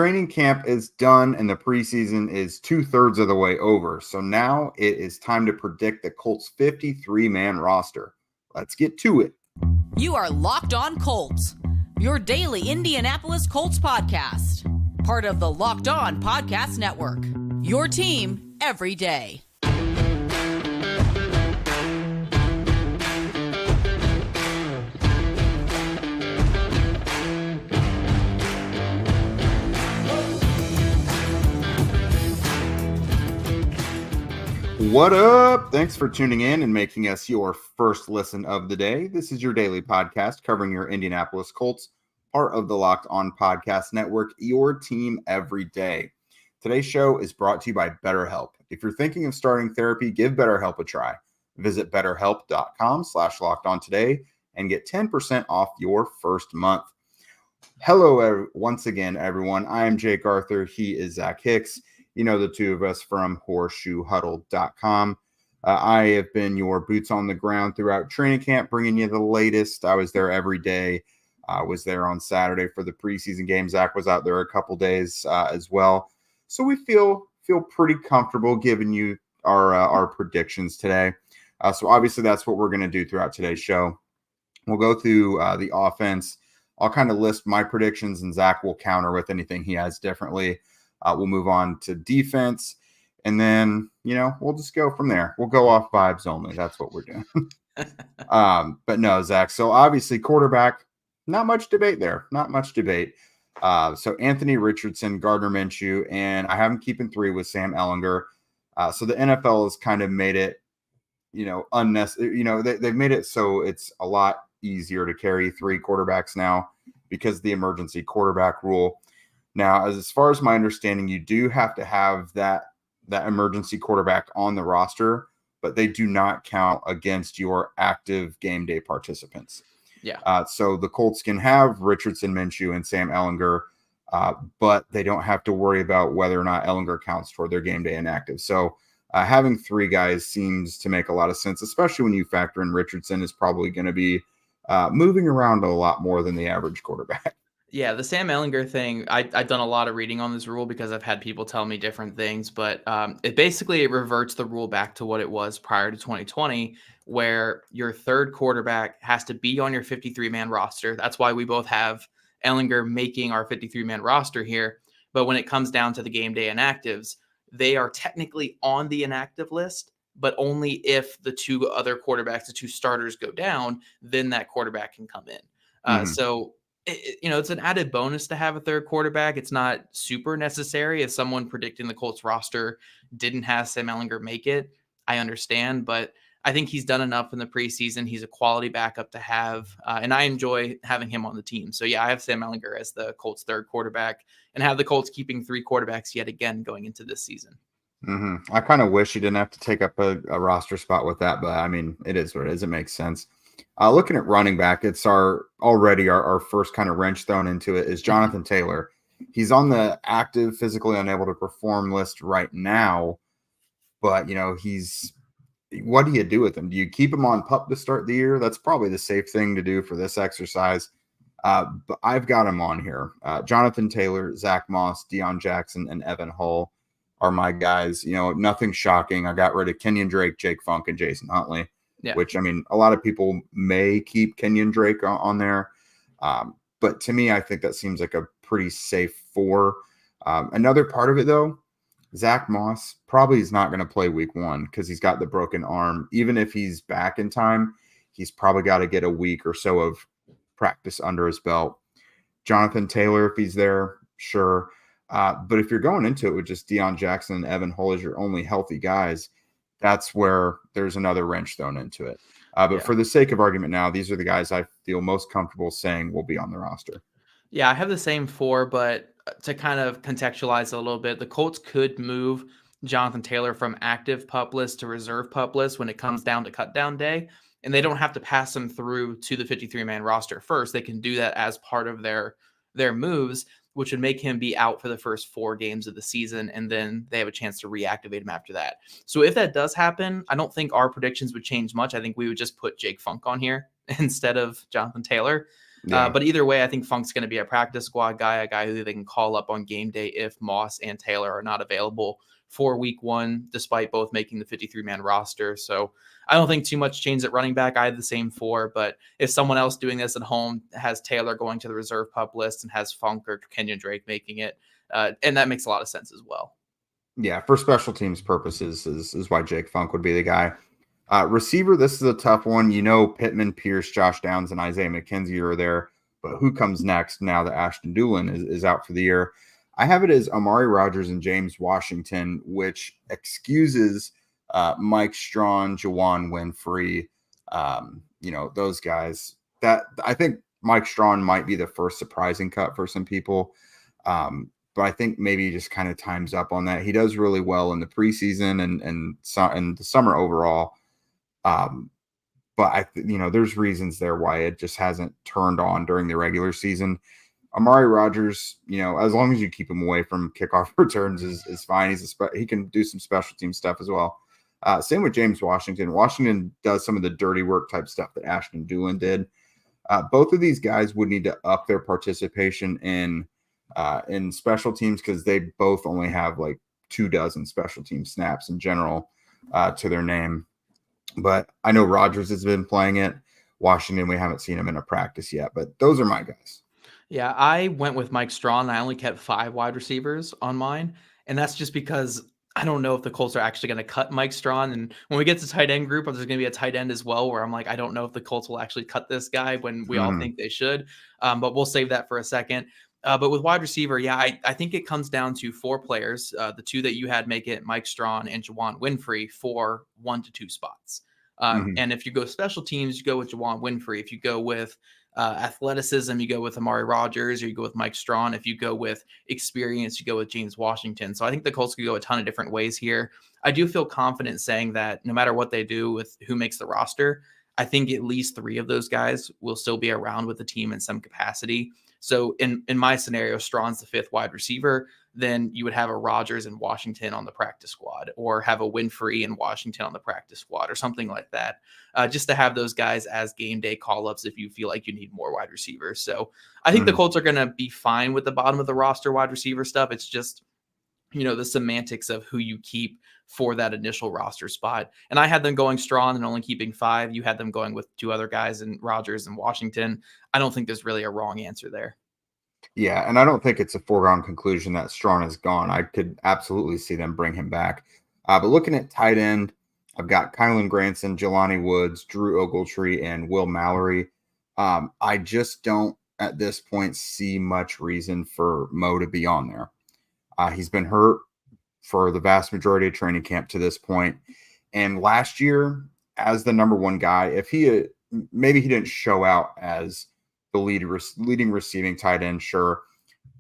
training camp is done and the preseason is 2/3 of the way over. So now it is time to predict the Colts 53-man roster. Let's get to it. You are Locked On Colts, your daily Indianapolis Colts podcast. Part of the Locked On Podcast Network, your team every day. What up? Thanks for tuning in and making us your first listen of the day. This is your daily podcast covering your Indianapolis Colts, part of the Locked On Podcast Network, your team every day. Today's show is brought to you by BetterHelp. If you're thinking of starting therapy, give BetterHelp a try. Visit betterhelp.com/lockedon today and get 10% off your first month. Hello, once again, everyone. I am Jake Arthur. He is Zach Hicks. You know the two of us from horseshoehuddle.com. I have been your boots on the ground throughout training camp, bringing you the latest. I was there every day. I was there on Saturday for the preseason game. Zach was out there a couple days as well. So we feel pretty comfortable giving you our predictions today. So obviously that's what we're going to do throughout today's show. We'll go through the offense. I'll kind of list my predictions, and Zach will counter with anything he has differently. We'll move on to defense, and then, we'll just go from there. We'll go off vibes only. That's what we're doing. But no, Zach. So obviously quarterback, not much debate there. Not much debate. So Anthony Richardson, Gardner Minshew, and I have him keeping 3 with Sam Ehlinger. So the NFL has kind of made it, unnecessary. They've made it so it's a lot easier to carry 3 quarterbacks now because of the emergency quarterback rule. Now, as far as my understanding, you do have to have that emergency quarterback on the roster, but they do not count against your active game day participants. Yeah. So the Colts can have Richardson, Minshew, and Sam Ehlinger, but they don't have to worry about whether or not Ehlinger counts toward their game day inactive. So having 3 guys seems to make a lot of sense, especially when you factor in Richardson is probably going to be moving around a lot more than the average quarterback. Yeah, the Sam Ehlinger thing, I've done a lot of reading on this rule because I've had people tell me different things, but it reverts the rule back to what it was prior to 2020, where your third quarterback has to be on your 53-man roster. That's why we both have Ehlinger making our 53-man roster here. But when it comes down to the game day inactives, they are technically on the inactive list, but only if the 2 other quarterbacks, the 2 starters go down, then that quarterback can come in. So it's an added bonus to have a third quarterback. It's not super necessary. If someone predicting the Colts roster didn't have Sam Ehlinger make it, I understand, but I think he's done enough in the preseason. He's a quality backup to have, and I enjoy having him on the team. So yeah, I have Sam Ehlinger as the Colts third quarterback and have the Colts keeping 3 quarterbacks yet again going into this season. I kind of wish he didn't have to take up a roster spot with that, but I mean, it is what it is. It makes sense. Looking at running back, it's our first kind of wrench thrown into it is Jonathan Taylor. He's on the active, physically unable to perform list right now, but what do you do with him? Do you keep him on PUP to start the year? That's probably the safe thing to do for this exercise. But I've got him on here. Jonathan Taylor, Zach Moss, Deion Jackson, and Evan Hull are my guys. Nothing shocking. I got rid of Kenyon Drake, Jake Funk, and Jason Huntley. Yeah. Which, I mean, a lot of people may keep Kenyon Drake on there. But to me, I think that seems like a pretty safe 4. Another part of it, though, Zach Moss probably is not going to play week 1 because he's got the broken arm. Even if he's back in time, he's probably got to get a week or so of practice under his belt. Jonathan Taylor, if he's there, sure. But if you're going into it with just Deion Jackson and Evan Hull as your only healthy guys, that's where there's another wrench thrown into it. But for the sake of argument now, these are the guys I feel most comfortable saying will be on the roster. Yeah, I have the same 4, but to kind of contextualize a little bit, the Colts could move Jonathan Taylor from active PUP list to reserve PUP list when it comes down to cutdown day, and they don't have to pass him through to the 53-man roster first. They can do that as part of their moves, which would make him be out for the first 4 games of the season, and then they have a chance to reactivate him after that. So if that does happen, I don't think our predictions would change much. I think we would just put Jake Funk on here instead of Jonathan Taylor. Yeah. But either way, I think Funk's going to be a practice squad guy, a guy who they can call up on game day if Moss and Taylor are not available for week 1, despite both making the 53-man roster. So I don't think too much change at running back. I had the same 4, but if someone else doing this at home has Taylor going to the reserve pup list and has Funk or Kenyon Drake making it, and that makes a lot of sense as well. Yeah, for special teams purposes is why Jake Funk would be the guy. Receiver, this is a tough one. Pittman, Pierce, Josh Downs, and Isaiah McKenzie are there, but who comes next now that Ashton Doolin is out for the year? I have it as Amari Rodgers and James Washington, which excuses Mike Strawn, Juwan Winfrey, those guys. That I think Mike Strawn might be the first surprising cut for some people. But I think maybe he just kind of times up on that. He does really well in the preseason and the summer overall. But there's reasons there why it just hasn't turned on during the regular season. Amari Rodgers, as long as you keep him away from kickoff returns is fine. He can do some special team stuff as well. Same with James Washington. Washington does some of the dirty work type stuff that Ashton Doolin did. Both of these guys would need to up their participation in special teams because they both only have like 24 special team snaps in general to their name. But I know Rodgers has been playing it. Washington, we haven't seen him in a practice yet, but those are my guys. Yeah, I went with Mike Strawn. I only kept 5 wide receivers on mine, and that's just because I don't know if the Colts are actually going to cut Mike Strawn. And when we get to tight end group, there's going to be a tight end as well where I'm like, I don't know if the Colts will actually cut this guy when we all think they should. But we'll save that for a second. But with wide receiver, I think it comes down to 4 players. The 2 that you had make it Mike Strawn and Juwan Winfrey for 1 to 2 spots. And if you go special teams, you go with Juwan Winfrey. If you go with athleticism, you go with Amari Rodgers, or you go with Mike Strawn. If you go with experience, you go with James Washington. So I think the Colts could go a ton of different ways here. I do feel confident saying that no matter what they do with who makes the roster, I think at least 3 of those guys will still be around with the team in some capacity. So in my scenario, Strawn's the 5th wide receiver. Then you would have a Rodgers and Washington on the practice squad, or have a Winfrey and Washington on the practice squad, or something like that, just to have those guys as game day call-ups if you feel like you need more wide receivers. So I think the Colts are going to be fine with the bottom of the roster wide receiver stuff. It's just, the semantics of who you keep for that initial roster spot. And I had them going Strawn and only keeping 5. You had them going with 2 other guys in Rodgers and Washington. I don't think there's really a wrong answer there. Yeah, and I don't think it's a foregone conclusion that Strawn is gone. I could absolutely see them bring him back. But looking at tight end, I've got Kylan Granson, Jelani Woods, Drew Ogletree, and Will Mallory. I just don't, at this point, see much reason for Mo to be on there. He's been hurt for the vast majority of training camp to this point. And last year, as the number 1 guy, if he maybe he didn't show out as the leading receiving tight end, sure.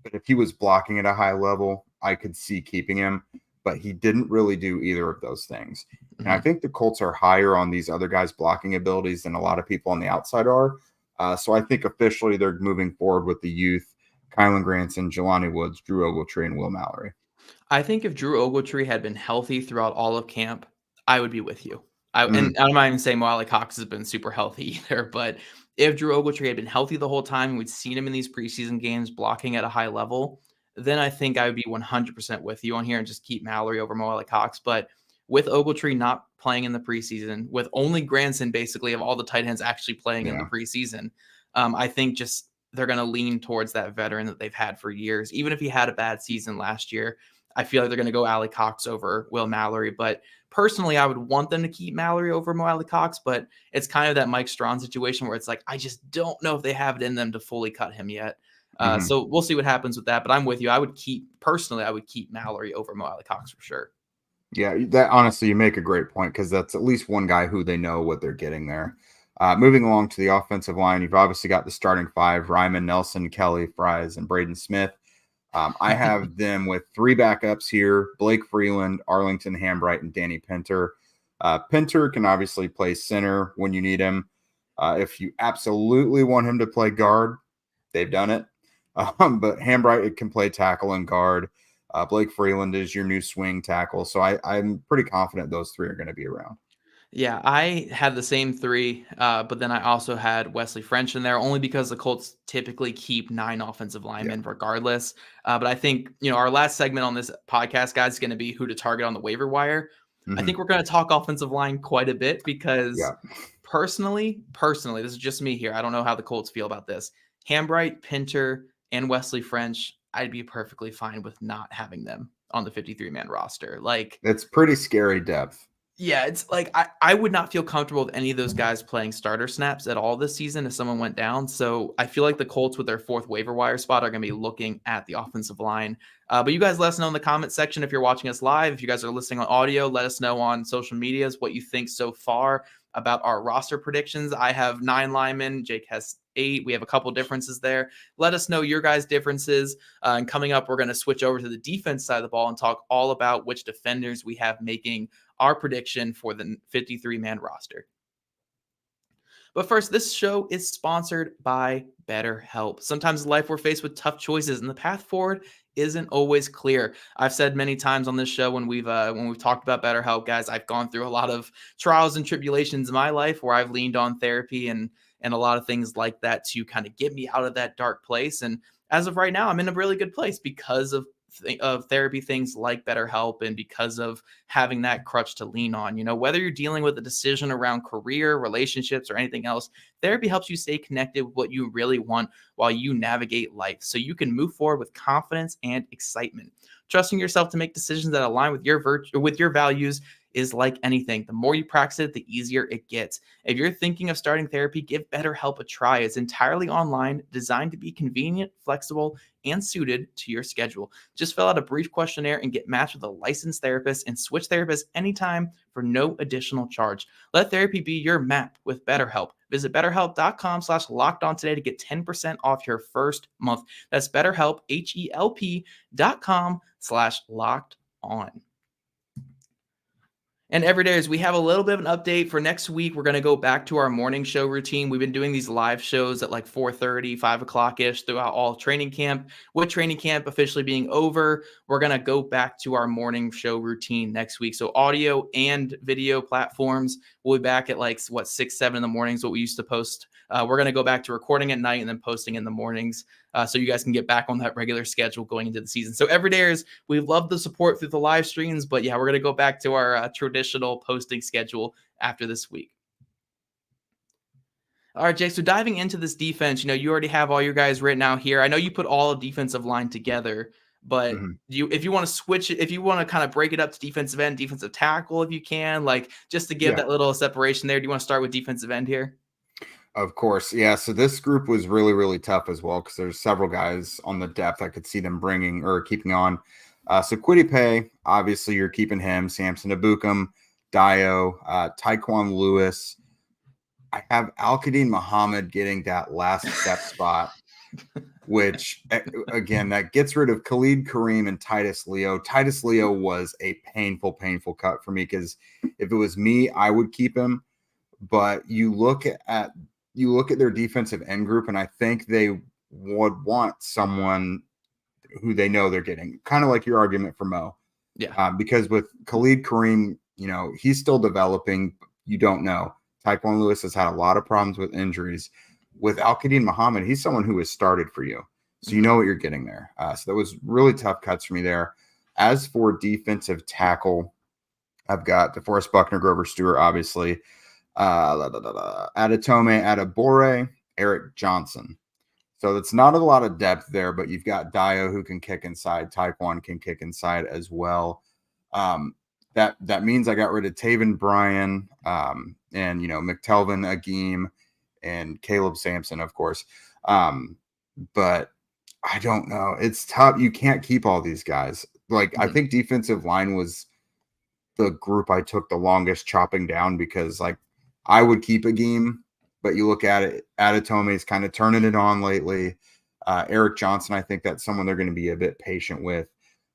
But if he was blocking at a high level, I could see keeping him. But he didn't really do either of those things. And I think the Colts are higher on these other guys' blocking abilities than a lot of people on the outside are. So I think officially they're moving forward with the youth, Kylan Granson, Jelani Woods, Drew Ogletree, and Will Mallory. I think if Drew Ogletree had been healthy throughout all of camp, I would be with you. And I'm not even saying Wiley Cox has been super healthy either, but if Drew Ogletree had been healthy the whole time, we'd seen him in these preseason games blocking at a high level, then I think I would be 100% with you on here and just keep Mallory over Wiley Cox. But with Ogletree not playing in the preseason, with only Granson basically of all the tight ends actually playing in the preseason, I think just they're going to lean towards that veteran that they've had for years. Even if he had a bad season last year, I feel like they're going to go Allie Cox over Will Mallory. But personally, I would want them to keep Mallory over Wiley Cox, but it's kind of that Mike Strawn situation where it's like, I just don't know if they have it in them to fully cut him yet. So we'll see what happens with that. But I'm with you. I would keep Mallory over Wiley Cox for sure. Yeah, that honestly, you make a great point because that's at least one guy who they know what they're getting there. Moving along to the offensive line, you've obviously got the starting 5, Ryman, Nelson, Kelly, Fries, and Braden Smith. I have them with 3 backups here: Blake Freeland, Arlington Hambright, and Danny Pinter. Pinter can obviously play center when you need him. If you absolutely want him to play guard, they've done it. But Hambright can play tackle and guard. Blake Freeland is your new swing tackle. So I'm pretty confident those 3 are going to be around. Yeah, I had the same three, but then I also had Wesley French in there only because the Colts typically keep 9 offensive Yeah. linemen regardless. But I think, our last segment on this podcast, guys, is going to be who to target on the waiver wire. I think we're going to talk offensive line quite a bit because Yeah. personally, this is just me here. I don't know how the Colts feel about this. Hambright, Pinter, and Wesley French, I'd be perfectly fine with not having them on the 53-man roster. Like, It's pretty scary depth. yeah, it's like I would not feel comfortable with any of those guys playing starter snaps at all this season if someone went down. So I feel like the Colts with their 4th waiver wire spot are going to be looking at the offensive line. But you guys let us know in the comment section if you're watching us live. If you guys are listening on audio, let us know on social medias what you think so far about our roster predictions. I have 9 linemen. Jake has 8. We have a couple differences there. Let us know your guys' differences. And coming up, we're going to switch over to the defense side of the ball and talk all about which defenders we have making our prediction for the 53-man roster. But first, this show is sponsored by BetterHelp. Sometimes in life we're faced with tough choices, and the path forward isn't always clear. I've said many times on this show when we've talked about BetterHelp, guys, I've gone through a lot of trials and tribulations in my life where I've leaned on therapy and a lot of things like that to kind of get me out of that dark place. And as of right now, I'm in a really good place because of therapy things like BetterHelp and because of having that crutch to lean on. Whether you're dealing with a decision around career, relationships, or anything else, therapy helps you stay connected with what you really want while you navigate life so you can move forward with confidence and excitement. Trusting yourself to make decisions that align with your values is like anything. The more you practice it, the easier it gets. If you're thinking of starting therapy, give BetterHelp a try. It's entirely online, designed to be convenient, flexible, and suited to your schedule. Just fill out a brief questionnaire and get matched with a licensed therapist and switch therapists anytime for no additional charge. Let therapy be your map with BetterHelp. Visit BetterHelp.com/lockedon today to get 10% off your first month. That's BetterHelp, HELP.com/lockedon. And every day, as we have a little bit of an update for next week, we're going to go back to our morning show routine. We've been doing these live shows at like 4:30, 5 o'clock-ish throughout all training camp. With training camp officially being over, we're going to go back to our morning show routine next week. So audio and video platforms, we'll be back at 6, 7 in the mornings, what we used to post. We're going to go back to recording at night and then posting in the mornings. So you guys can get back on that regular schedule going into the season. So every day we love the support through the live streams, but yeah, we're going to go back to our traditional posting schedule after this week. All right, Jake, so diving into this defense, you already have all your guys written out here. I know you put all of defensive line together, but if you want to switch it, if you want to kind of break it up to defensive end, defensive tackle, if you can, just to give that little separation there, do you want to start with defensive end here? Of course. Yeah. So this group was really, really tough as well because there's several guys on the depth I could see them bringing or keeping on. So Kwity Paye, obviously you're keeping him. Samson Ebukam, Dio, Tyquan Lewis. I have Al-Qadim Muhammad getting that last step spot, which, again, that gets rid of Khalid Kareem and Titus Leo. Titus Leo was a painful cut for me because if it was me, I would keep him. But you look at their defensive end group, and I think they would want someone who they know they're getting, kind of like your argument for Mo. Yeah. Because with Khalid Kareem, he's still developing. You don't know. Tyquan Lewis has had a lot of problems with injuries. With Al-Qadim Muhammad, he's someone who has started for you. So you know what you're getting there. So that was really tough cuts for me there. As for defensive tackle, I've got DeForest Buckner, Grover Stewart, obviously. Adetome Adebore, Eric Johnson. So it's not a lot of depth there, but you've got Dio who can kick inside. Tyquan can kick inside as well. That means I got rid of Taven Bryan and McTelvin Agim and Caleb Sampson, of course. But I don't know. It's tough. You can't keep all these guys. I think defensive line was the group I took the longest chopping down because I would keep Agim, but you look at it, Adetome is kind of turning it on lately. Eric Johnson, I think that's someone they're going to be a bit patient with.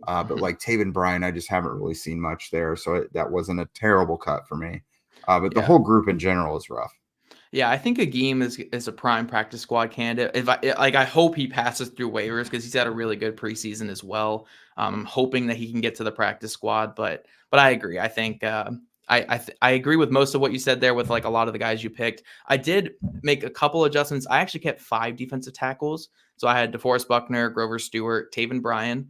But Taven Bryan, I just haven't really seen much there. So that wasn't a terrible cut for me. But the whole group in general is rough. Yeah, I think Agim is a prime practice squad candidate. I hope he passes through waivers because he's had a really good preseason as well. I'm hoping that he can get to the practice squad, but I agree. I think I agree with most of what you said there with like a lot of the guys you picked. I did make a couple adjustments. I actually kept 5 defensive tackles. So I had DeForest Buckner, Grover Stewart, Taven Bryan,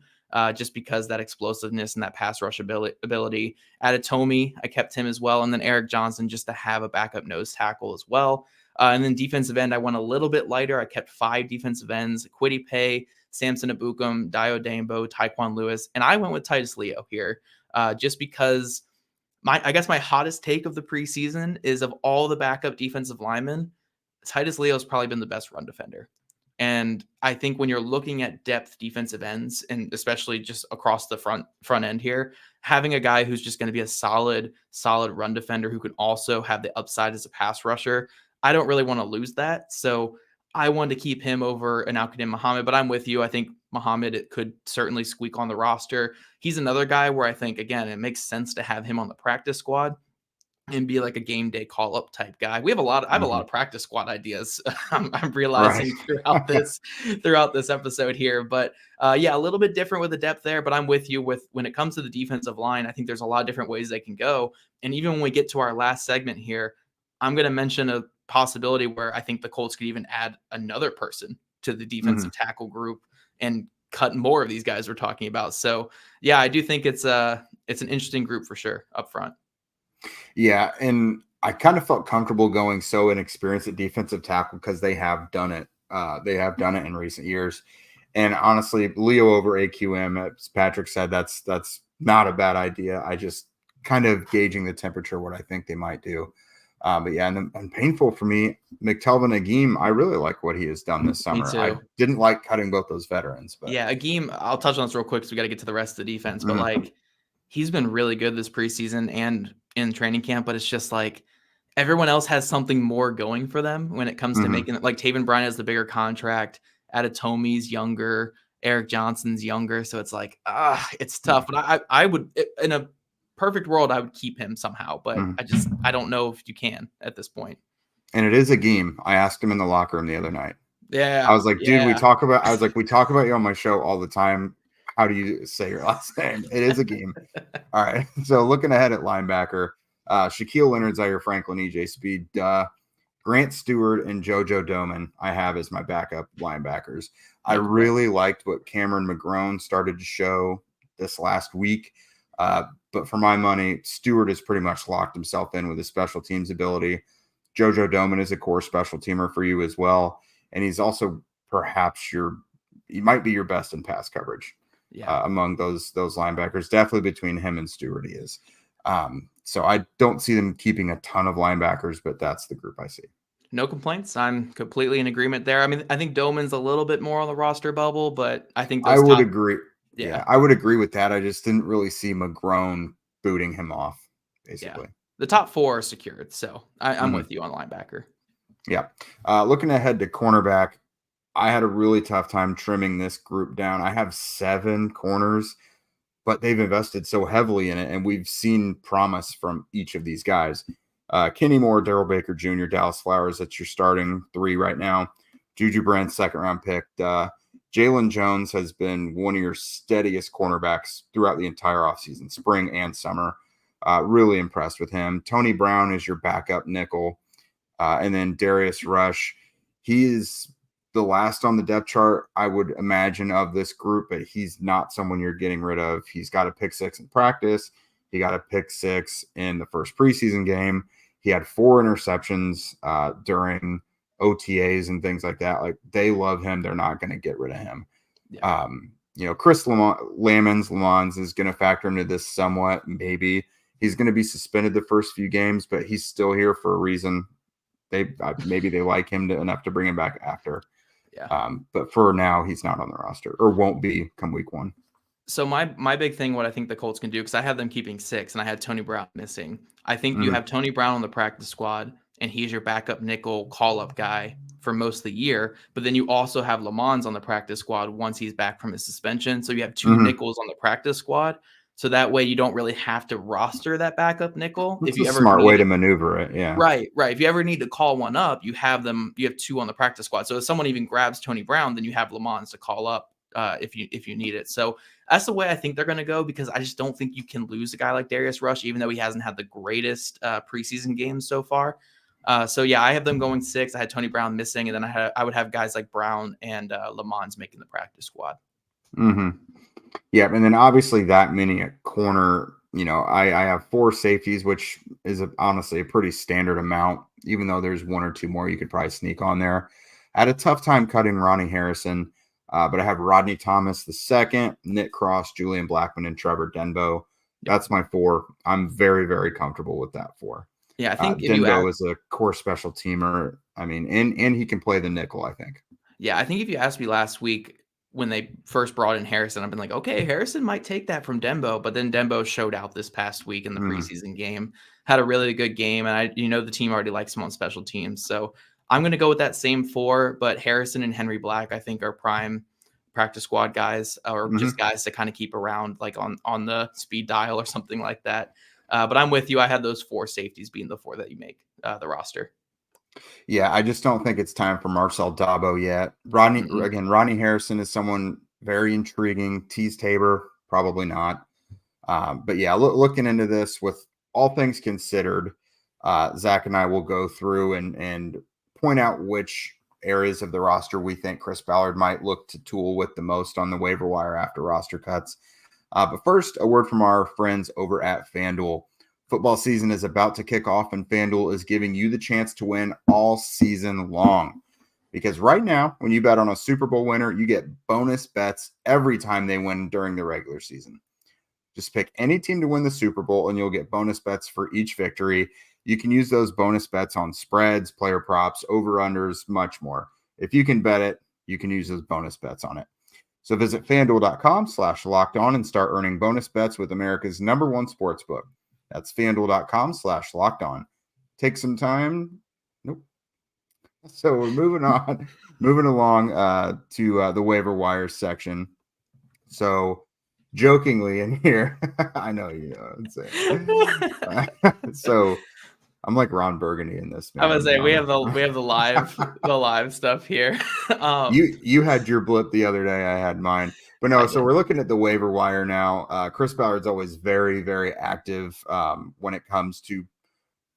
just because that explosiveness and that pass rush ability. Adetomi, I kept him as well. And then Eric Johnson just to have a backup nose tackle as well. And then defensive end, I went a little bit lighter. I kept 5 defensive ends, Kwity Paye, Samson Ebukam, Dio Dambo, Tyquan Lewis. And I went with Titus Leo here just because I guess my hottest take of the preseason is of all the backup defensive linemen, Titus Leo has probably been the best run defender. And I think when you're looking at depth defensive ends, and especially just across the front end here, having a guy who's just going to be a solid run defender who can also have the upside as a pass rusher, I don't really want to lose that. So I wanted to keep him over an Al-Qadim Muhammad, but I'm with you. I think Muhammad, it could certainly squeak on the roster. He's another guy where I think, again, it makes sense to have him on the practice squad and be like a game day call up type guy. I have a lot of practice squad ideas. I'm realizing throughout this episode here, but yeah, a little bit different with the depth there, but I'm with you with when it comes to the defensive line. I think there's a lot of different ways they can go. And even when we get to our last segment here, I'm going to mention a possibility where I think the Colts could even add another person to the defensive tackle group and cut more of these guys we're talking about. So yeah, I do think it's an interesting group for sure up front. Yeah, and I kind of felt comfortable going so inexperienced at defensive tackle because they have done it. They have done it in recent years. And honestly, Leo over AQM, as Patrick said, that's not a bad idea. I just kind of gauging the temperature, what I think they might do. But yeah, and painful for me, McTelvin Agim, I really like what he has done this summer. I didn't like cutting both those veterans. But yeah, Agim, I'll touch on this real quick because we got to get to the rest of the defense. But like, he's been really good this preseason and in training camp, but it's just like everyone else has something more going for them when it comes to making it. Like Taven Bryan has the bigger contract, Adetomi's younger, Eric Johnson's younger. So it's like, it's tough. But I would, in a perfect world, I would keep him somehow, but I don't know if you can at this point. And it is a game. I asked him in the locker room the other night. Yeah. I was like, dude, we talk about you on my show all the time. How do you say your last name? It is a game. All right. So looking ahead at linebacker, Shaquille Leonard, Zaire Franklin, EJ Speed, Grant Stewart, and JoJo Doman I have as my backup linebackers. I really liked what Cameron McGrone started to show this last week. But for my money, Stewart has pretty much locked himself in with his special teams ability. JoJo Doman is a core special teamer for you as well. And he's also he might be your best in pass coverage. Among those linebackers, definitely between him and Stewart he is. So I don't see them keeping a ton of linebackers, but that's the group I see. No complaints. I'm completely in agreement there. I mean, I think Doman's a little bit more on the roster bubble, but I think I would agree. Yeah, I would agree with that. I just didn't really see McGrone booting him off, basically. Yeah. The top 4 are secured, so I'm with you on linebacker. Yeah. Looking ahead to cornerback, I had a really tough time trimming this group down. I have 7 corners, but they've invested so heavily in it, and we've seen promise from each of these guys. Kenny Moore, Darrell Baker Jr., Dallas Flowers, that's your starting 3 right now. Juju Brand, second-round pick. Jalen Jones has been one of your steadiest cornerbacks throughout the entire offseason, spring and summer. Really impressed with him. Tony Brown is your backup nickel. And then Darius Rush, he is the last on the depth chart, I would imagine, of this group, but he's not someone you're getting rid of. He's got a pick 6 in practice. He got a pick 6 in the first preseason game. He had 4 interceptions during OTAs and things like that. Like, they love him. They're not going to get rid of him. Yeah. Chris Lamons is going to factor into this somewhat. Maybe he's going to be suspended the first few games, but he's still here for a reason. Maybe they like him enough to bring him back after. Yeah. But for now, he's not on the roster, or won't be come week 1. So my big thing, what I think the Colts can do, because I had them keeping 6 and I had Tony Brown missing. I think you have Tony Brown on the practice squad, and he's your backup nickel call-up guy for most of the year. But then you also have Lamons on the practice squad once he's back from his suspension. So you have 2 nickels on the practice squad. So that way you don't really have to roster that backup nickel. It's a smart way to maneuver it. Yeah. Right. If you ever need to call one up, you have 2 on the practice squad. So if someone even grabs Tony Brown, then you have Lamons to call up if you need it. So that's the way I think they're going to go, because I just don't think you can lose a guy like Darius Rush, even though he hasn't had the greatest preseason games so far. So yeah, I have them going 6. I had Tony Brown missing, and then I would have guys like Brown and Lamons making the practice squad. Mm-hmm. Yeah, and then obviously that many at corner. I have 4 safeties, which is honestly a pretty standard amount, even though there's 1 or 2 more you could probably sneak on there. I had a tough time cutting Ronnie Harrison, but I have Rodney Thomas II, Nick Cross, Julian Blackman, and Trevor Denbo. That's my 4. I'm very, very comfortable with that 4. Yeah, I think Denbo is a core special teamer. I mean, and he can play the nickel, I think. Yeah, I think if you asked me last week when they first brought in Harrison, I've been like, okay, Harrison might take that from Denbo, but then Denbo showed out this past week in the preseason game, had a really good game, and the team already likes him on special teams. So I'm going to go with that same 4, but Harrison and Henry Black, I think, are prime practice squad guys, or just guys to kind of keep around, like on the speed dial or something like that. But I'm with you. I had those 4 safeties being the 4 that you make the roster. Yeah, I just don't think it's time for Marcel Dabo yet. Ronnie Harrison is someone very intriguing. Tease Tabor, probably not. But yeah, looking into this with all things considered, Zach and I will go through and point out which areas of the roster we think Chris Ballard might look to tool with the most on the waiver wire after roster cuts. But first, a word from our friends over at FanDuel. Football season is about to kick off, and FanDuel is giving you the chance to win all season long. Because right now, when you bet on a Super Bowl winner, you get bonus bets every time they win during the regular season. Just pick any team to win the Super Bowl, and you'll get bonus bets for each victory. You can use those bonus bets on spreads, player props, over-unders, much more. If you can bet it, you can use those bonus bets on it. So visit FanDuel.com/lockedon and start earning bonus bets with America's #1 sportsbook. That's FanDuel.com/lockedon. Take some time. Nope. So we're moving along to the waiver wire section. So jokingly in here, I know you know what I'm saying. So I'm like Ron Burgundy in this. Man. I was saying we have the live stuff here. You had your blip the other day. I had mine. But no, so we're looking at the waiver wire now. Chris Ballard's always very, very active when it comes to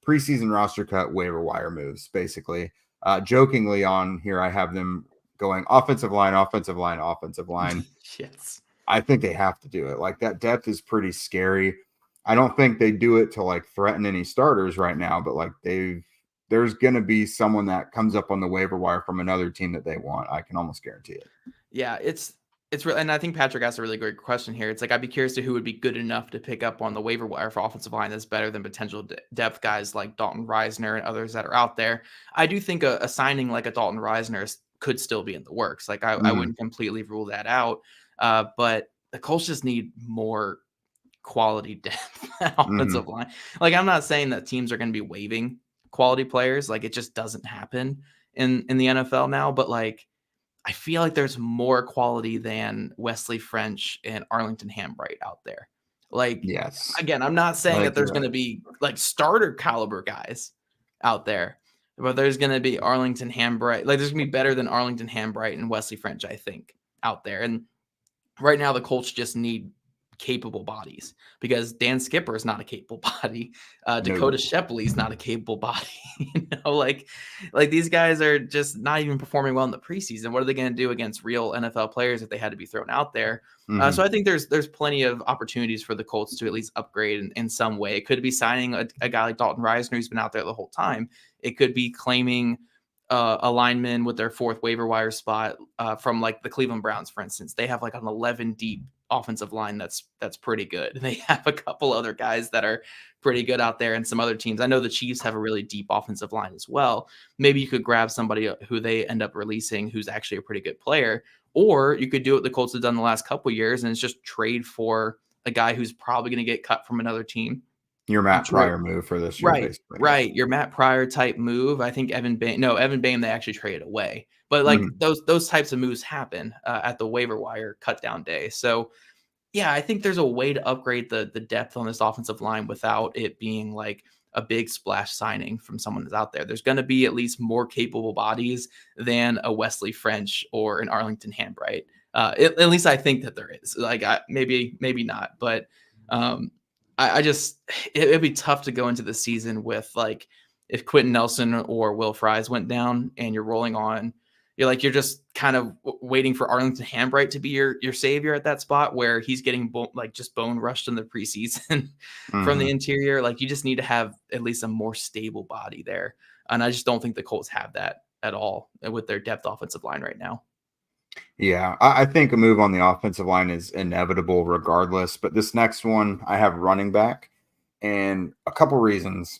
preseason roster cut waiver wire moves, basically. Jokingly on here, I have them going offensive line. Yes. I think they have to do it. Like, that depth is pretty scary. I don't think they do it to like threaten any starters right now, but like there's going to be someone that comes up on the waiver wire from another team that they want. I can almost guarantee it. Yeah, it's real. And I think Patrick asked a really great question here. It's like, I'd be curious to who would be good enough to pick up on the waiver wire for offensive line that's better than potential depth guys like Dalton Reisner and others that are out there. I do think a signing like a Dalton Reisner could still be in the works. Like I wouldn't completely rule that out. But the Colts just need more quality depth at offensive line. Like, I'm not saying that teams are going to be waiving quality players. Like, it just doesn't happen in the NFL now. But like, I feel like there's more quality than Wesley French and Arlington Hambright out there. Like, yes. Again, I'm not saying that there's going to be like starter caliber guys out there, but there's going to be Arlington Hambright. Like, there's going to be better than Arlington Hambright and Wesley French, I think, out there. And right now, the Colts just need capable bodies, because Dan Skipper is not a capable body. Dakota Shepley is not a capable body. Like these guys are just not even performing well in the preseason. What are they going to do against real NFL players if they had to be thrown out there? So I think there's plenty of opportunities for the Colts to at least upgrade in some way. It could be signing a guy like Dalton Reisner, who's been out there the whole time. It could be claiming a lineman with their 4th waiver wire spot from like the Cleveland Browns, for instance. They have like an 11 deep offensive line that's pretty good. They have a couple other guys that are pretty good out there, and some other teams. I know the Chiefs have a really deep offensive line as well. Maybe you could grab somebody who they end up releasing who's actually a pretty good player, or you could do what the Colts have done the last couple of years, and it's just trade for a guy who's probably going to get cut from another team. Your Matt Pryor move for this year, basically. Right. Your Matt Pryor type move. I think Evan Bain, they actually traded away. But like those types of moves happen at the waiver wire cut down day. So yeah, I think there's a way to upgrade the depth on this offensive line without it being like a big splash signing from someone that's out there. There's going to be at least more capable bodies than a Wesley French or an Arlington Hambright At least I think that there is. Like, maybe not, but I just it'd be tough to go into the season with, like, if Quentin Nelson or Will Fries went down and you're rolling on, you're just kind of waiting for Arlington Hambright to be your savior at that spot where he's getting just bone rushed in the preseason from the interior. Like, you just need to have at least a more stable body there. And I just don't think the Colts have that at all with their depth offensive line right now. Yeah, I think a move on the offensive line is inevitable regardless. But this next one, I have running back, and a couple reasons.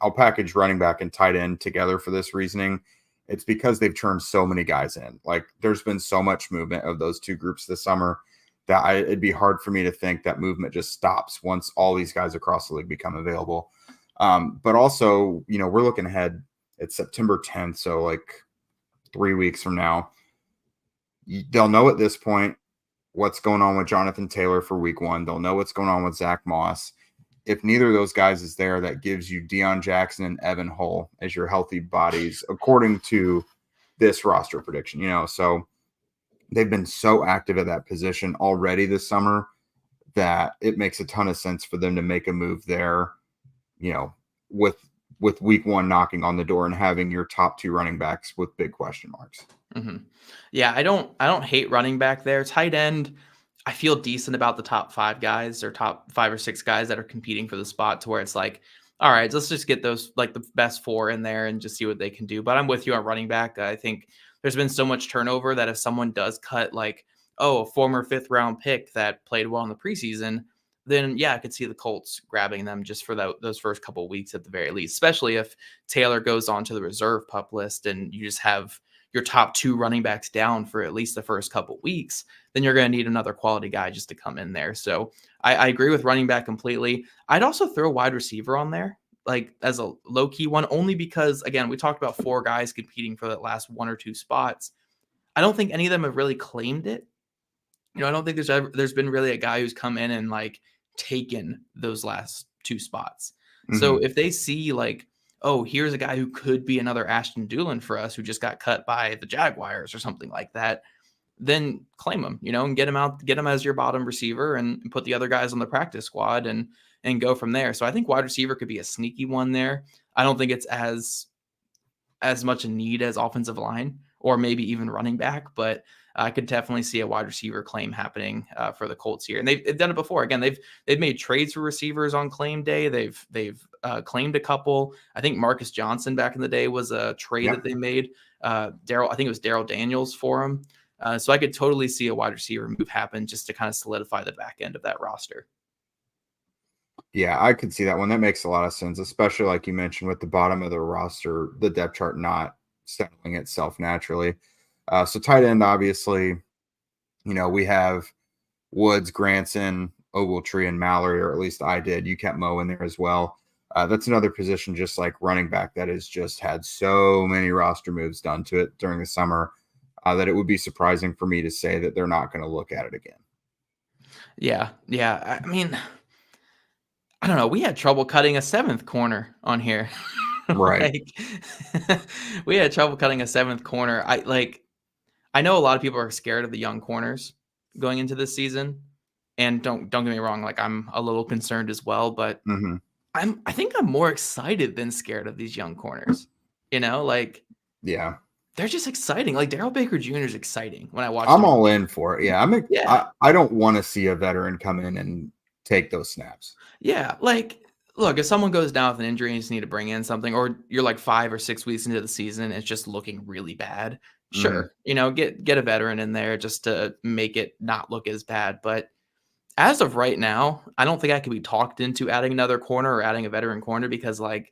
I'll package running back and tight end together for this reasoning. It's because they've turned so many guys in. Like, there's been so much movement of those two groups this summer that it'd be hard for me to think that movement just stops once all these guys across the league become available. But also, we're looking ahead. It's September 10th, so like 3 weeks from now. They'll know at this point what's going on with Jonathan Taylor for week 1. They'll know what's going on with Zach Moss. If neither of those guys is there, that gives you Deion Jackson and Evan Hull as your healthy bodies, according to this roster prediction. So they've been so active at that position already this summer that it makes a ton of sense for them to make a move there, with week 1 knocking on the door and having your top 2 running backs with big question marks. Mm-hmm. Yeah, I don't hate running back there. Tight end, I feel decent about the top 5 guys or top 5 or 6 guys that are competing for the spot, to where it's like, all right, let's just get those, like, the best 4 in there and just see what they can do. But I'm with you on running back. I think there's been so much turnover that if someone does cut, like, a former 5th round pick that played well in the preseason, then yeah, I could see the Colts grabbing them just for those first couple of weeks at the very least, especially if Taylor goes on to the reserve pup list and you just have your top 2 running backs down for at least the first couple of weeks, then you're going to need another quality guy just to come in there. So I agree with running back completely. I'd also throw wide receiver on there, like, as a low key one, only because, again, we talked about 4 guys competing for that last 1 or 2 spots. I don't think any of them have really claimed it. I don't think there's been really a guy who's come in and, like, taken those last 2 spots. So if they see, like, oh, here's a guy who could be another Ashton Dulin for us who just got cut by the Jaguars or something like that, then claim him, and get him as your bottom receiver and put the other guys on the practice squad and go from there. So I think wide receiver could be a sneaky one there. I don't think it's as much a need as offensive line or maybe even running back, but I could definitely see a wide receiver claim happening for the Colts here. And they've done it before. Again, they've made trades for receivers on claim day. They've claimed a couple. I think Marcus Johnson back in the day was a trade that they made. I think it was Daryl Daniels for him. So I could totally see a wide receiver move happen just to kind of solidify the back end of that roster. Yeah, I could see that one. That makes a lot of sense, especially like you mentioned with the bottom of the roster, the depth chart not settling itself naturally. So tight end, obviously, we have Woods, Granson, Ogletree, and Mallory, or at least I did. You kept Mo in there as well. That's another position, just like running back, that has just had so many roster moves done to it during the summer that it would be surprising for me to say that they're not going to look at it again. Yeah. I mean, I don't know. We had trouble cutting a 7th corner on here. Right. We had trouble cutting a 7th corner. I know a lot of people are scared of the young corners going into this season, and don't get me wrong, like, I'm a little concerned as well, but I think I'm more excited than scared of these young corners. Yeah, they're just exciting. Like, Darrell Baker Jr. is exciting when I watch. I'm all in for it. Yeah, Yeah. I don't want to see a veteran come in and take those snaps. Yeah, like, look, if someone goes down with an injury and you just need to bring in something, or you're like 5 or 6 weeks into the season and it's just looking really bad, sure, get a veteran in there just to make it not look as bad. But as of right now, I don't think I could be talked into adding another corner or adding a veteran corner, because, like,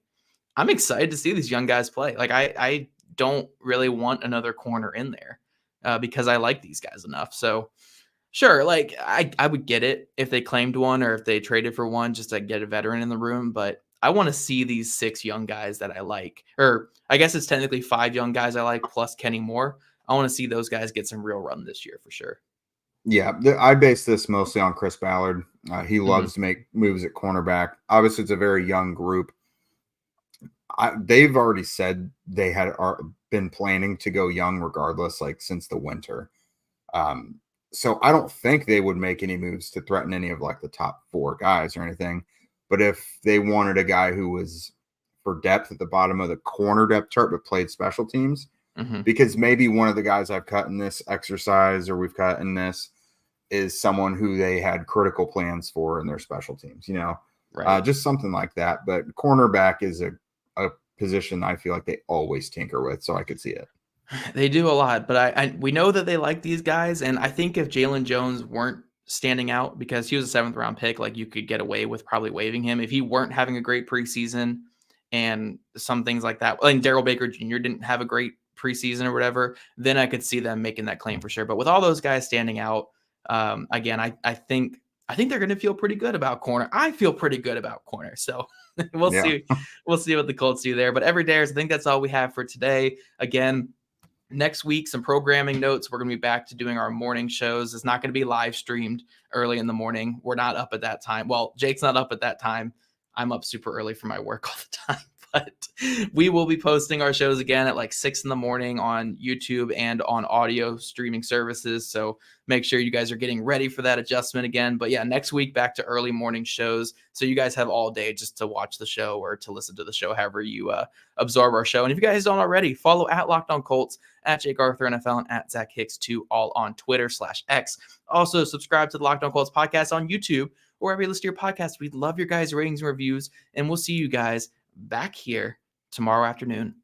I'm excited to see these young guys play. Like, I don't really want another corner in there because I like these guys enough. So sure, like, I would get it if they claimed one or if they traded for one just to get a veteran in the room. But I want to see these 6 young guys that I like, or I guess it's technically 5 young guys I like plus Kenny Moore. I want to see those guys get some real run this year for sure. Yeah, I base this mostly on Chris Ballard. He loves to make moves at cornerback. Obviously, it's a very young group. They've already said they had been planning to go young regardless, like, since the winter. So I don't think they would make any moves to threaten any of like the top 4 guys or anything. But if they wanted a guy who was for depth at the bottom of the corner depth chart but played special teams, because maybe one of the guys I've cut in this exercise or we've cut in this is someone who they had critical plans for in their special teams, Right. Just something like that. But cornerback is a position I feel like they always tinker with, so I could see it. They do a lot, but we know that they like these guys, and I think if Jalen Jones weren't standing out because he was a 7th round pick, like you could get away with probably waiving him. If he weren't having a great preseason and some things like that, and Darrell Baker Jr. didn't have a great preseason or whatever, then I could see them making that claim for sure. But with all those guys standing out, again, I think they're going to feel pretty good about corner. I feel pretty good about corner. So we'll see. We'll see what the Colts do there. But every day, I think that's all we have for today. Again, next week, some programming notes. We're going to be back to doing our morning shows. It's not going to be live streamed early in the morning. We're not up at that time. Well, Jake's not up at that time. I'm up super early for my work all the time. But we will be posting our shows again at like 6 in the morning on YouTube and on audio streaming services. So make sure you guys are getting ready for that adjustment again. But yeah, next week back to early morning shows. So you guys have all day just to watch the show or to listen to the show, however you absorb our show. And if you guys don't already, follow at Locked On Colts, at Jake Arthur NFL, and at Zach Hicks 2, all on Twitter/X. Also, subscribe to the Locked On Colts podcast on YouTube or wherever you listen to your podcast. We'd love your guys' ratings and reviews. And we'll see you guys back here tomorrow afternoon.